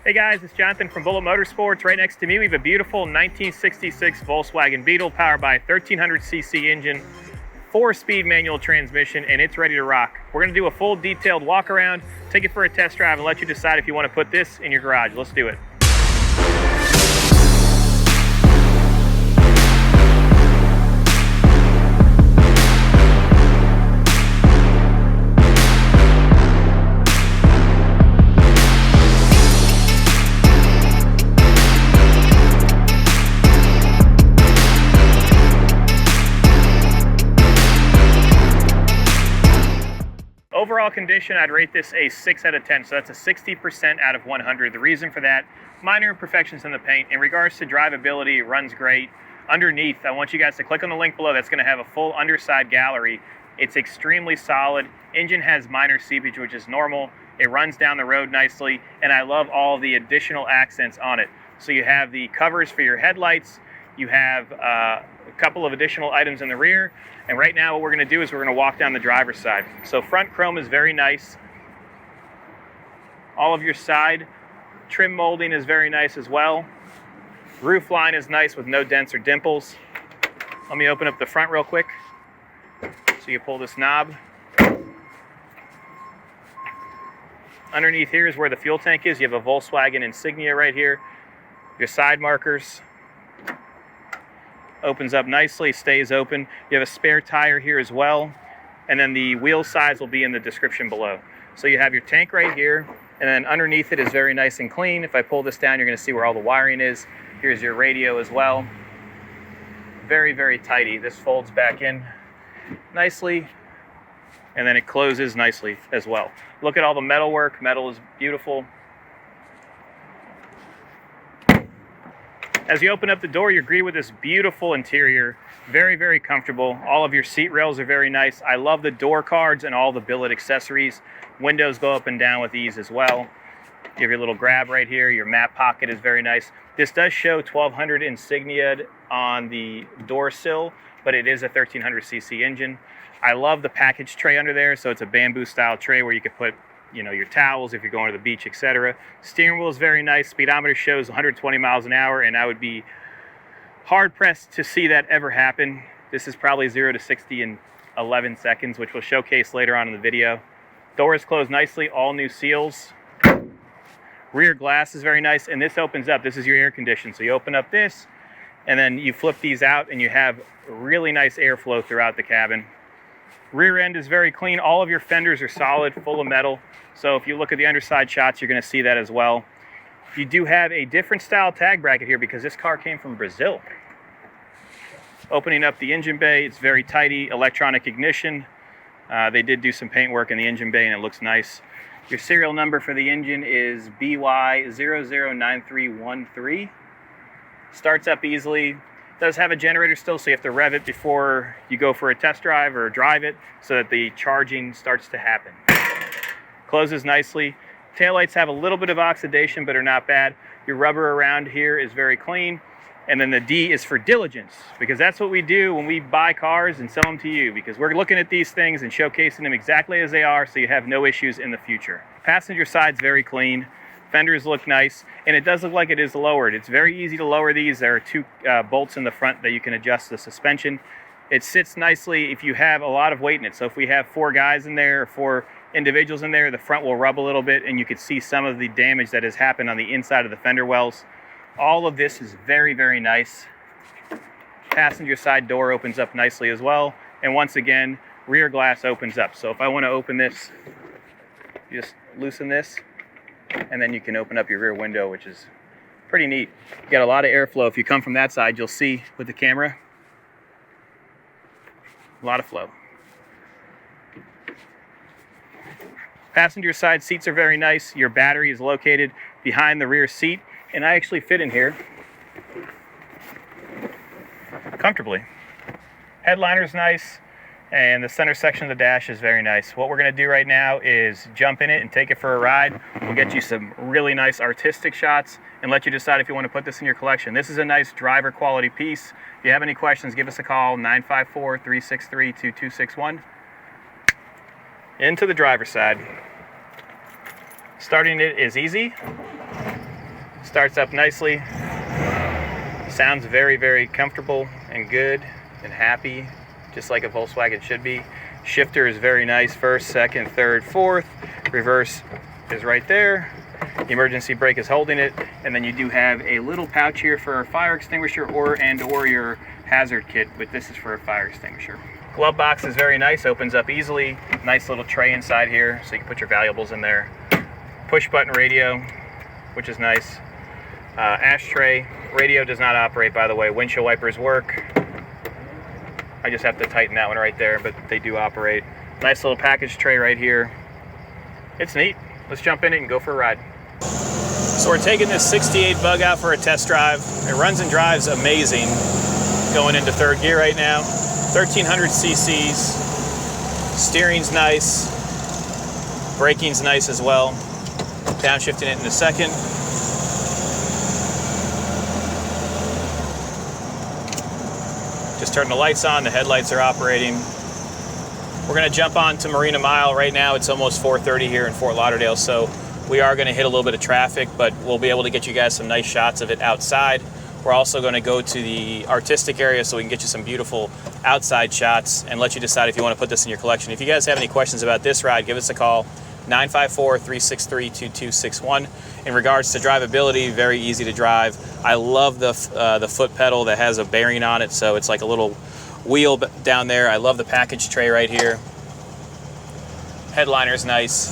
Hey guys, it's Jonathan from Bullet Motorsports. Right next to me, we have a beautiful 1966 Volkswagen Beetle powered by a 1300cc engine, 4-speed manual transmission, and it's ready to rock. We're going to do a full detailed walk around, take it for a test drive, and let you decide if you want to put this in your garage. Let's do it. Overall condition, I'd rate this a 6 out of 10, so that's a 60% out of 100. The reason for that, minor imperfections in the paint. In regards to drivability, it runs great. Underneath, I want you guys to click on the link below. That's going to have a full underside gallery. It's extremely solid. Engine has minor seepage, which is normal. It runs down the road nicely, and I love all the additional accents on it. So you have the covers for your headlights. You have a couple of additional items in the rear. And right now what we're going to do is we're going to walk down the driver's side. So front chrome is very nice. All of your side trim molding is very nice as well. Roof line is nice with no dents or dimples. Let me open up the front real quick. So you pull this knob. Underneath here is where the fuel tank is. You have a Volkswagen insignia right here. Your side markers. Opens up nicely, stays open. You have a spare tire here as well. And then the wheel size will be in the description below. So you have your tank right here, and then underneath it is very nice and clean. If I pull this down, you're gonna see where all the wiring is. Here's your radio as well. Very, very tidy. This folds back in nicely, and then it closes nicely as well. Look at all the metal work. Metal is beautiful. As you open up the door, you're greeted with this beautiful interior. Very, very comfortable. All of your seat rails are very nice. I love the door cards and all the billet accessories. Windows go up and down with ease as well. You have your little grab right here. Your map pocket is very nice. This does show 1200 insignia on the door sill, but it is a 1300cc engine. I love the package tray under there. So it's a bamboo style tray where you could put your towels if you're going to the beach, etc. Steering wheel is very nice. Speedometer shows 120 miles an hour, and I would be hard pressed to see that ever happen. This is probably 0 to 60 in 11 seconds, which we'll showcase later on in the video. Doors close nicely, all new seals. Rear glass is very nice, and this opens up. This is your air condition. So you open up this, and then you flip these out, and you have really nice airflow throughout the cabin. Rear end is very clean. All of your fenders are solid, full of metal. So if you look at the underside shots, you're going to see that as well. You do have a different style tag bracket here because this car came from Brazil. Opening up the engine bay, it's very tidy, electronic ignition. They did do some paint work in the engine bay and it looks nice. Your serial number for the engine is BY009313. Starts up easily. Does have a generator still, so you have to rev it before you go for a test drive or drive it so that the charging starts to happen. Closes nicely. Taillights have a little bit of oxidation, but are not bad. Your rubber around here is very clean. And then the D is for diligence, because that's what we do when we buy cars and sell them to you, because we're looking at these things and showcasing them exactly as they are so you have no issues in the future. Passenger side's very clean. Fenders look nice, and it does look like it is lowered. It's very easy to lower these. There are two bolts in the front that you can adjust the suspension. It sits nicely if you have a lot of weight in it. So if we have 4 guys in there or 4 individuals in there, the front will rub a little bit, and you can see some of the damage that has happened on the inside of the fender wells. All of this is very, very nice. Passenger side door opens up nicely as well. And once again, rear glass opens up. So if I want to open this, you just loosen this, and then you can open up your rear window, which is pretty neat. You got a lot of airflow. If you come from that side, you'll see with the camera, a lot of flow. Passenger side seats are very nice. Your battery is located behind the rear seat, and I actually fit in here comfortably. Headliner's nice, and the center section of the dash is very nice. What we're going to do right now is jump in it and take it for a ride. We'll get you some really nice artistic shots and let you decide if you want to put this in your collection. This is a nice driver quality piece. If you have any questions, give us a call, 954-363-2261. Into the driver's side. Starting it is easy. Starts up nicely. Sounds very, very comfortable and good and happy, just like a Volkswagen should be. Shifter is very nice, first, second, third, fourth. Reverse is right there. The emergency brake is holding it, and then you do have a little pouch here for a fire extinguisher or your hazard kit, but this is for a fire extinguisher. Glove box is very nice, opens up easily. Nice little tray inside here so you can put your valuables in there. Push button radio, which is nice. Ashtray. Radio does not operate, by the way. Windshield wipers work. I just have to tighten that one right there, but they do operate. Nice little package tray right here. It's neat. Let's jump in it and go for a ride. So we're taking this 68 Bug out for a test drive. It runs and drives amazing. Going into third gear right now. 1300 cc's. Steering's nice. Braking's nice as well. Downshifting it in a second. Just turned the lights on, the headlights are operating. We're gonna jump on to Marina Mile right now. It's almost 4:30 here in Fort Lauderdale, so we are gonna hit a little bit of traffic, but we'll be able to get you guys some nice shots of it outside. We're also gonna go to the artistic area so we can get you some beautiful outside shots and let you decide if you wanna put this in your collection. If you guys have any questions about this ride, give us a call, 954-363-2261. In regards to drivability, very easy to drive. I love the foot pedal that has a bearing on it, so it's like a little wheel down there. I love the package tray right here. Headliner's nice.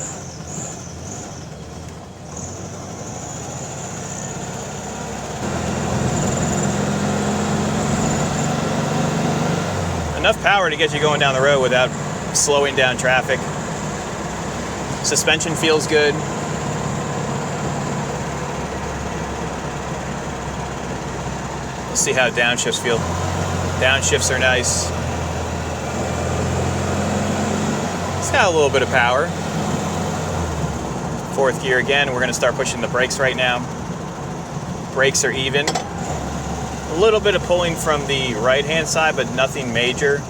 Enough power to get you going down the road without slowing down traffic. Suspension feels good. Let's see how downshifts feel. Downshifts are nice. It's got a little bit of power. Fourth gear again. We're going to start pushing the brakes right now. Brakes are even. A little bit of pulling from the right-hand side, but nothing major.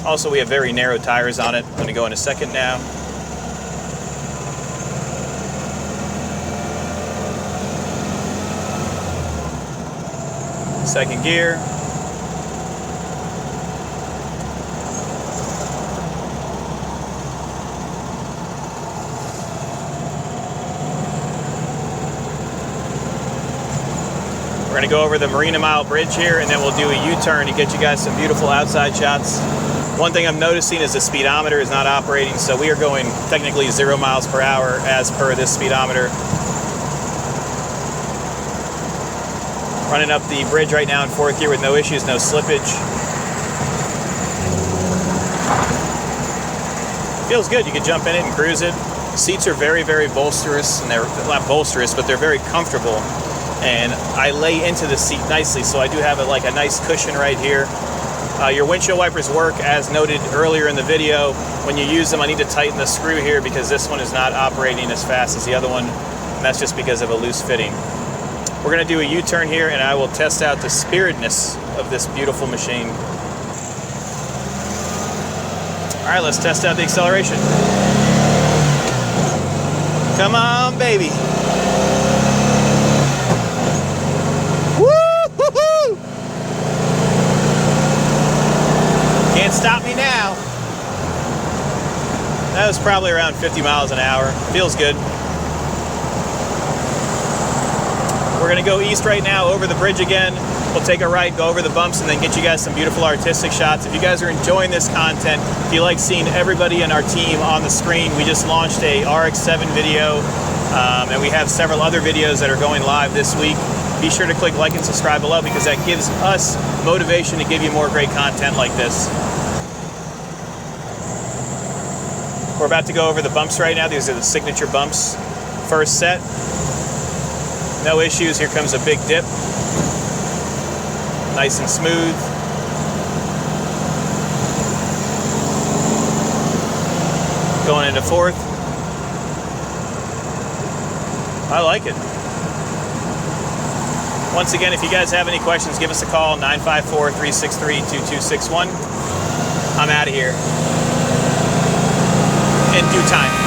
Also, we have very narrow tires on it. I'm going to go in a second now. Second gear. We're going to go over the Marina Mile Bridge here, and then we'll do a U-turn to get you guys some beautiful outside shots. One thing I'm noticing is the speedometer is not operating, so we are going technically 0 miles per hour as per this speedometer. Running up the bridge right now in fourth gear with no issues, no slippage. Feels good. You can jump in it and cruise it. Seats are very, very bolsterous, and they're not bolsterous, but they're very comfortable. And I lay into the seat nicely, so I do have like a nice cushion right here. Your windshield wipers work as noted earlier in the video. When you use them, I need to tighten the screw here because this one is not operating as fast as the other one, and that's just because of a loose fitting. We're going to do a U-turn here, and I will test out the spiritedness of this beautiful machine. All right, let's test out the acceleration. Come on, baby. Woo-hoo-hoo! Can't stop me now. That was probably around 50 miles an hour. Feels good. We're going to go east right now over the bridge again. We'll take a right, go over the bumps, and then get you guys some beautiful artistic shots. If you guys are enjoying this content, if you like seeing everybody in our team on the screen, we just launched a RX-7 video, and we have several other videos that are going live this week. Be sure to click like and subscribe below because that gives us motivation to give you more great content like this. We're about to go over the bumps right now. These are the signature bumps. First set. No issues. Here comes a big dip. Nice and smooth. Going into fourth. I like it. Once again, if you guys have any questions, give us a call, 954-363-2261. I'm out of here. In due time.